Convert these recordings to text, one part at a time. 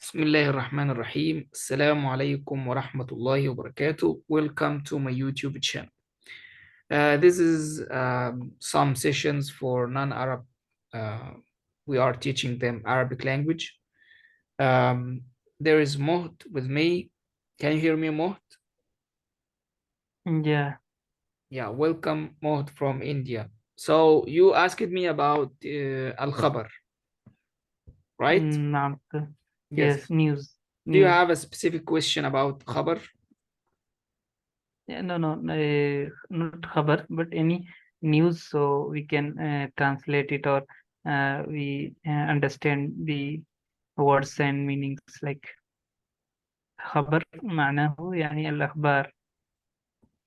بسم الله الرحمن الرحيم. السلام عليكم ورحمة الله وبركاته. Welcome to my YouTube channel. This is some sessions for non-Arab. We are teaching them Arabic language. There is Mohd with me. Can you hear me, Mohd? Yeah. Yeah, welcome, Mohd from India. So you asked me about Al-Khabar, right? نعم. Yes. Yes, news. Do you News. have a specific question about Khabar? Yeah, no, not khabar, but any news, so we can translate it or we understand the words and meanings. Like خبر معناه يعني الأخبار.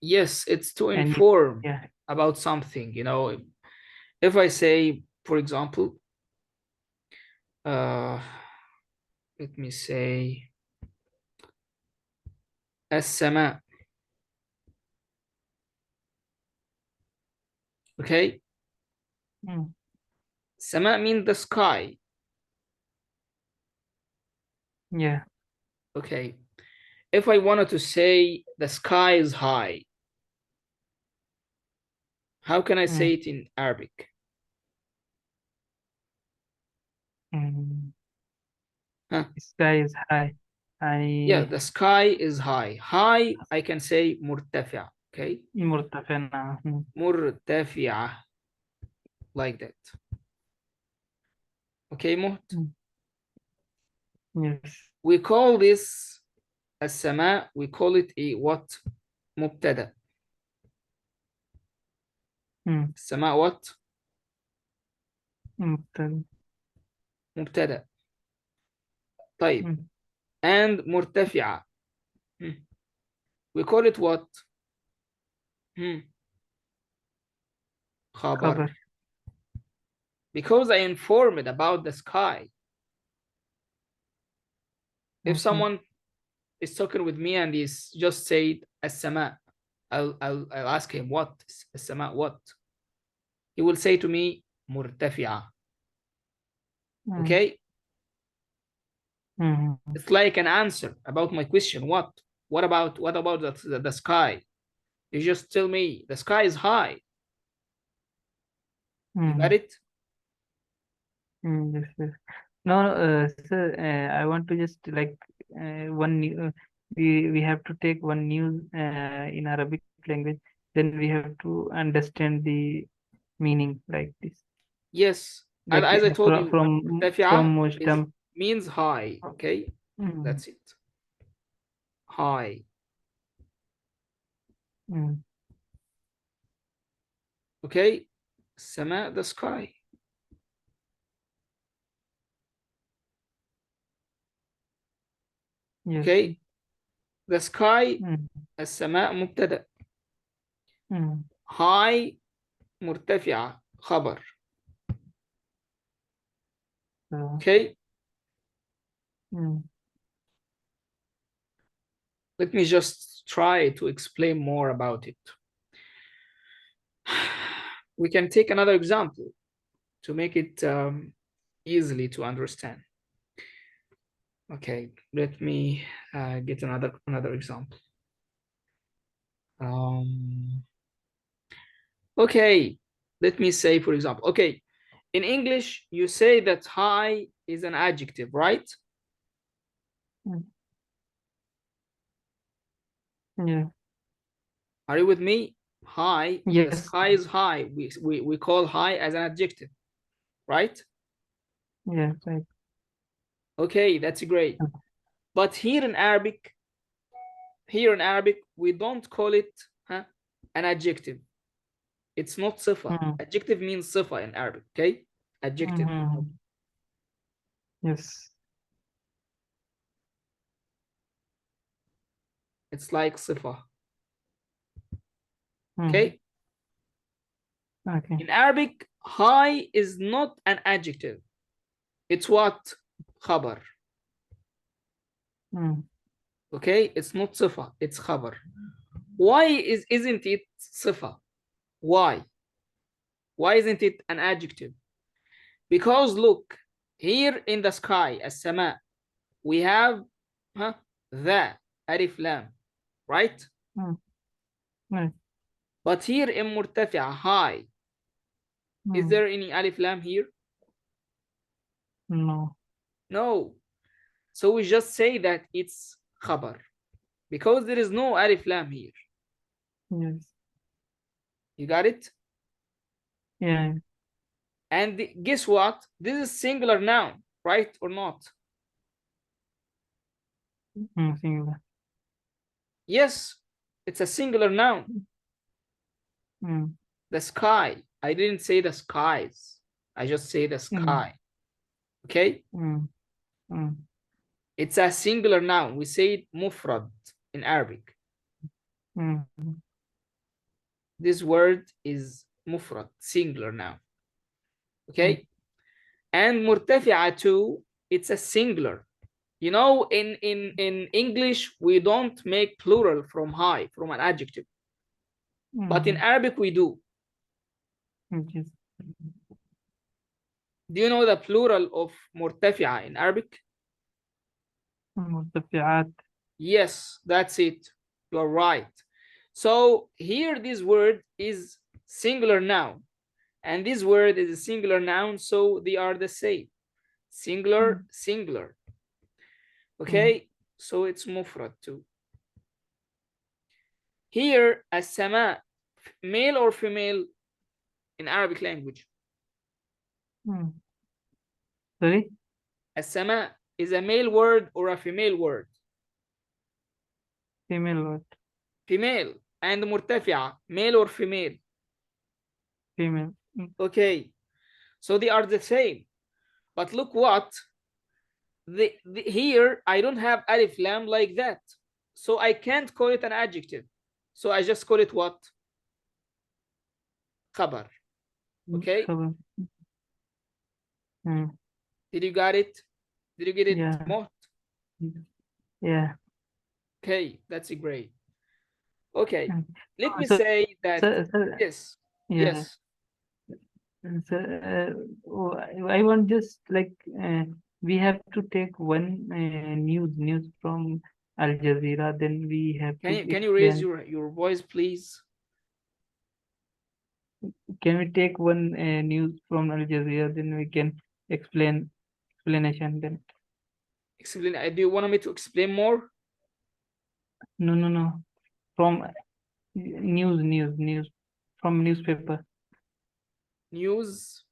Yes, it's to And inform yeah. about something, you know. If I say, for example, uh, let me say, السماء. Okay, Mm. السماء means the sky. Yeah. Okay, if I wanted to say the sky is high, how can I say Mm. it in Arabic? Mm. Huh? Sky is high. Yeah, I the sky is high. High, I can say مرتفع. Okay, مرتفع. نعم. مرتفعة, like that. Okay, Mohd? Mm. Yes. We call this السماء, we call it a what? مبتدأ. Mm. السماء what? مبتدأ. مبتدأ. طيب. Mm. And مرتفعة. We call it what? خبر. خبر. Because I informed about the sky. If someone is talking with me and he's just said السماء, I'll ask him what? السماء what? He will say to me مرتفعة. Okay? It's like an answer about my question. What? What about the sky? You just tell me the sky is high. You got it? Yes, yes. No, sir, I want to just like one new, we have to take one news in Arabic language, then we have to understand the meaning like this. Yes. Like As I told you, from مرتفعة means high. Okay? Mm. That's it. High. Okay? السماء, the sky. Yes. Okay? The sky, السماء مبتدأ. High, مرتفعة, خبر. Okay? Let me just try to explain more about it. We can take another example to make it easily to understand. Okay, let me get another example. Okay, let me say, for example, okay, in English, you say that high is an adjective, right? Yeah. Are you with me? High, the Yes. sky is high. We call high as an adjective, right? Yes, right. Okay, that's great. But here in Arabic, we don't call it an adjective. It's not sifa. Adjective means sifa in Arabic, okay? Adjective. Yes. It's like sifa. Okay? Okay. In Arabic, high is not an adjective. It's what? Khabar. Okay? It's not sifa, it's khabar. Why isn't it sifa? Why? Why isn't it an adjective? Because look, here in the sky, as-sama, we have the alif lam, right? Right. But here in مرتفعة, high, is there any alif lam here? No. No. So we just say that it's خبر because there is no alif lam here. Yes. You got it? Yeah. And guess what? This is singular noun, right or not? Singular. Yes, it's a singular noun. The sky. I didn't say the skies. I just say the sky. Okay? It's a singular noun. We say it mufrad in Arabic. This word is mufrad, singular noun. Okay? And مرتفعة too, it's a singular. You know, in English, we don't make plural from high, from an adjective. But in Arabic, we do. Yes. Do you know the plural of مرتفعة in Arabic? مرتفعات. Yes, that's it. You're right. So here this word is singular noun. And this word is a singular noun, so they are the same. Singular, singular. Okay, so it's mufrad too. Here, as-sama, male or female in Arabic language? Sorry? As-sama is a male word or a female word? Female word. Female. And مرتفعة, male or female? Female. Okay, so they are the same. But look what, here I don't have alif lam like that. So I can't call it an adjective. So I just call it what? خبر. Okay? خبر. Did you got it? Did you get it, Yeah. Mohd? Yeah. Okay, that's great. Okay, let me So, say that, yes, yeah. yes. So, I want just like we have to take one news from Al Jazeera, then we have to Can you raise explain. your voice, please? Can we take one news from Al Jazeera, then we can explanation then. Explain. Do you want me to explain more? No. From news from newspaper. News?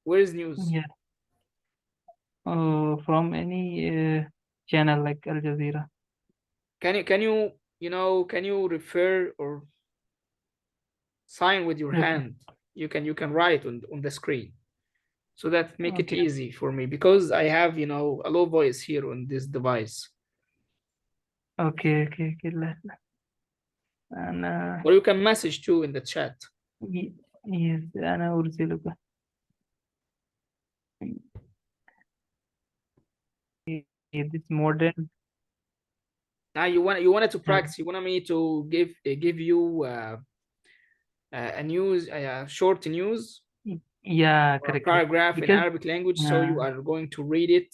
Where is news? Yeah. From any channel like Al Jazeera. Can you refer or sign with your hand? You can write on the screen, so that make it easy for me, because I have a low voice here on this device. Okay. And or you can message too in the chat. yes, أنا أرسلك. It's modern. Now you wanted to practice. You wanted me to give you a news, a short news. Yeah, or a correct. paragraph in Because Arabic language, so you are going to read it,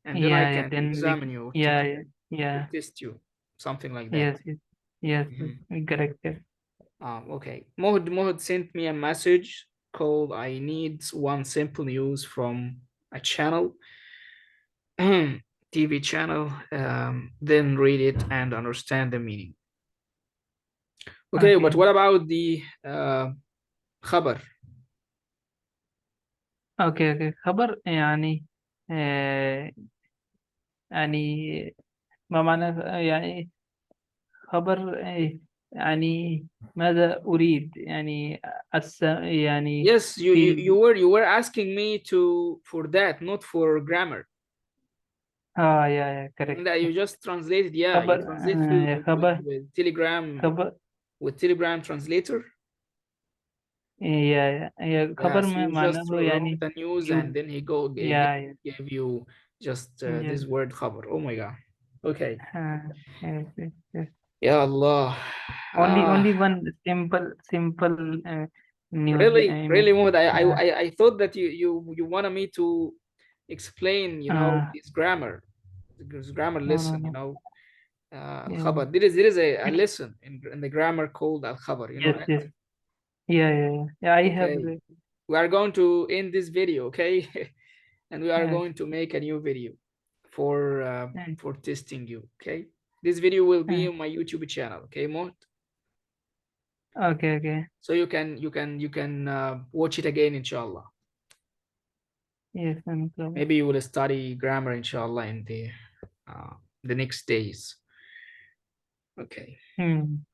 and then I can then examine you. to test you, something like that. Yes, correct. Okay. Mohd sent me a message called I need one simple news from a channel, TV channel, then read it and understand the meaning. Okay, but what about the خبر? Okay. خبر يعني ما معنى يعني خبر يعني ماذا أريد يعني يعني Yes, you were asking me for that, not for grammar. yeah, correct. That you just translated, you translated with Telegram translator. خبر So you معناه just wrote يعني the news and then he gave you just this word خبر. Oh my god. Okay. yes. Ya Allah. Only one simple news. Really, Mohd, I thought that you wanted me to explain, this grammar. There's grammar No, no, lesson, you no. know. Yeah. Al-Khabar. There is a lesson in the grammar called Al-Khabar, you know Yes, that? yes. Yeah, yeah, yeah. Yeah, I have Okay. read. We are going to end this video, okay? And we are Yeah. going to make a new video Mm, for testing you, okay? This video will be mm. on my YouTube channel, okay, Mo? Okay, okay. So you can watch it again, inshallah. Yes, no problem. Maybe you will study grammar, inshallah, in the next days. Okay. Hmm.